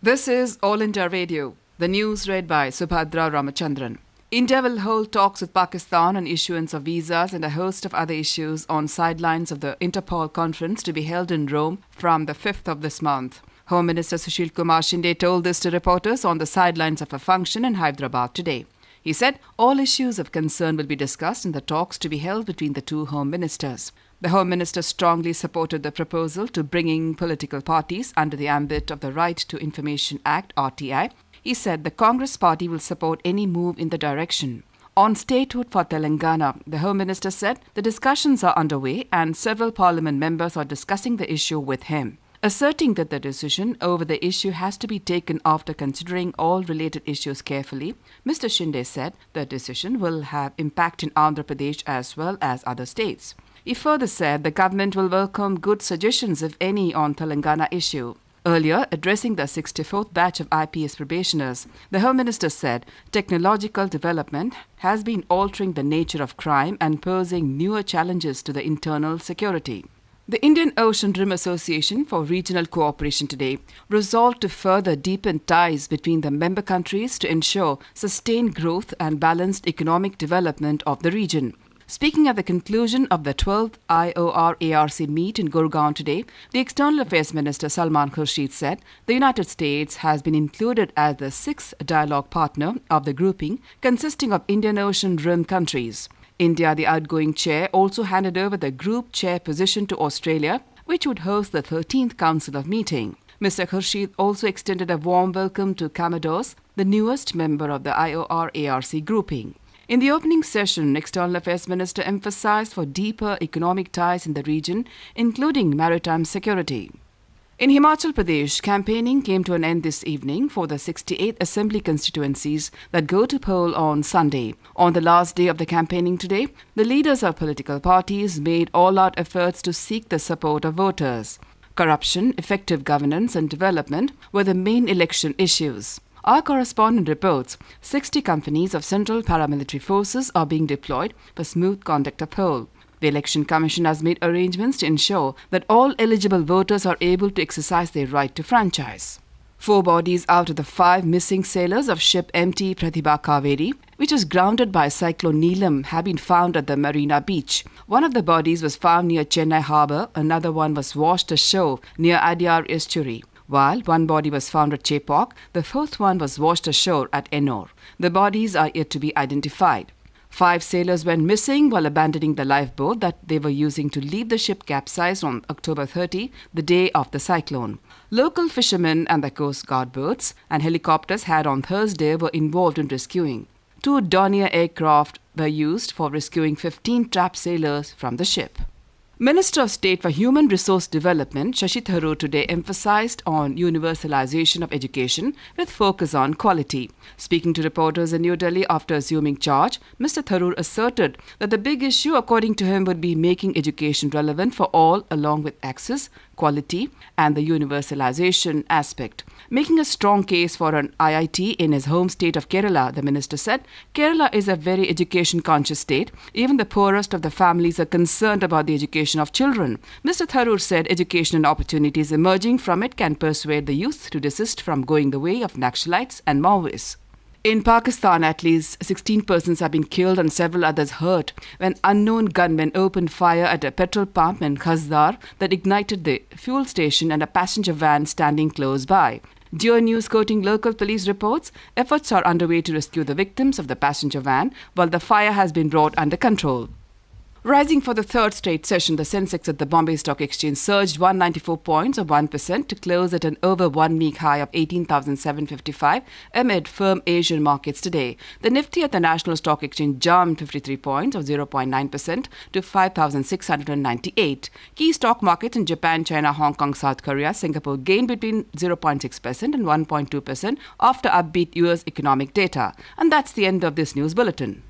This is All India Radio. The news read by Subhadra Ramachandran. India will hold talks with Pakistan on issuance of visas and a host of other issues on sidelines of the Interpol conference to be held in Rome from the 5th of this month. Home Minister Sushil Kumar Shinde told this to reporters on the sidelines of a function in Hyderabad today. He said all issues of concern will be discussed in the talks to be held between the two Home Ministers. The Home Minister strongly supported the proposal to bringing political parties under the ambit of the Right to Information Act (RTI). He said the Congress party will support any move in the direction. On statehood for Telangana, the Home Minister said the discussions are underway and several parliament members are discussing the issue with him, asserting that the decision over the issue has to be taken after considering all related issues carefully. Mr. Shinde said the decision will have impact in Andhra Pradesh as well as other states. He further said the government will welcome good suggestions, if any, on Telangana issue. Earlier, addressing the 64th batch of IPS probationers, the Home Minister said technological development has been altering the nature of crime and posing newer challenges to the internal security. The Indian Ocean Rim Association for Regional Cooperation today resolved to further deepen ties between the member countries to ensure sustained growth and balanced economic development of the region. Speaking at the conclusion of the 12th IOR-ARC meet in Gurgaon today, the External Affairs Minister Salman Khurshid said the United States has been included as the sixth dialogue partner of the grouping consisting of Indian Ocean Rim countries. India, the outgoing chair, also handed over the group chair position to Australia, which would host the 13th Council of Meeting. Mr. Khurshid also extended a warm welcome to Comoros, the newest member of the IOR-ARC grouping. In the opening session, External Affairs Minister emphasized for deeper economic ties in the region, including maritime security. In Himachal Pradesh, campaigning came to an end this evening for the 68 assembly constituencies that go to poll on Sunday. On the last day of the campaigning today, the leaders of political parties made all-out efforts to seek the support of voters. Corruption, effective governance and development were the main election issues. Our correspondent reports 60 companies of Central Paramilitary Forces are being deployed for smooth conduct of poll. The Election Commission has made arrangements to ensure that all eligible voters are able to exercise their right to franchise. 4 bodies out of the 5 missing sailors of ship MT Pratibha Kaveri, which was grounded by Cyclone Neelam, have been found at the Marina Beach. One of the bodies was found near Chennai Harbour, another one was washed ashore near Adyar Estuary. While one body was found at Chepauk, the 4th one was washed ashore at Ennore. The bodies are yet to be identified. 5 sailors went missing while abandoning the lifeboat that they were using to leave the ship capsized on October 30, the day of the cyclone. Local fishermen and the Coast Guard boats and helicopters had on Thursday were involved in rescuing. 2 Dornier aircraft were used for rescuing 15 trapped sailors from the ship. Minister of State for Human Resource Development Shashi Tharoor today emphasized on universalization of education with focus on quality. Speaking to reporters in New Delhi after assuming charge, Mr. Tharoor asserted that the big issue, according to him, would be making education relevant for all along with access, quality and the universalization aspect. Making a strong case for an IIT in his home state of Kerala, the minister said, Kerala is a very education-conscious state. Even the poorest of the families are concerned about the education of children. Mr. Tharoor said education and opportunities emerging from it can persuade the youth to desist from going the way of Naxalites and Maoists. In Pakistan, at least 16 persons have been killed and several others hurt when unknown gunmen opened fire at a petrol pump in Khasdar that ignited the fuel station and a passenger van standing close by. Geo News quoting local police reports, efforts are underway to rescue the victims of the passenger van while the fire has been brought under control. Rising for the third straight session, the Sensex at the Bombay Stock Exchange surged 194 points or 1% to close at an over 1-week high of 18,755 amid firm Asian markets today. The Nifty at the National Stock Exchange jumped 53 points or 0.9% to 5,698. Key stock markets in Japan, China, Hong Kong, South Korea, Singapore gained between 0.6% and 1.2% after upbeat US economic data. And that's the end of this news bulletin.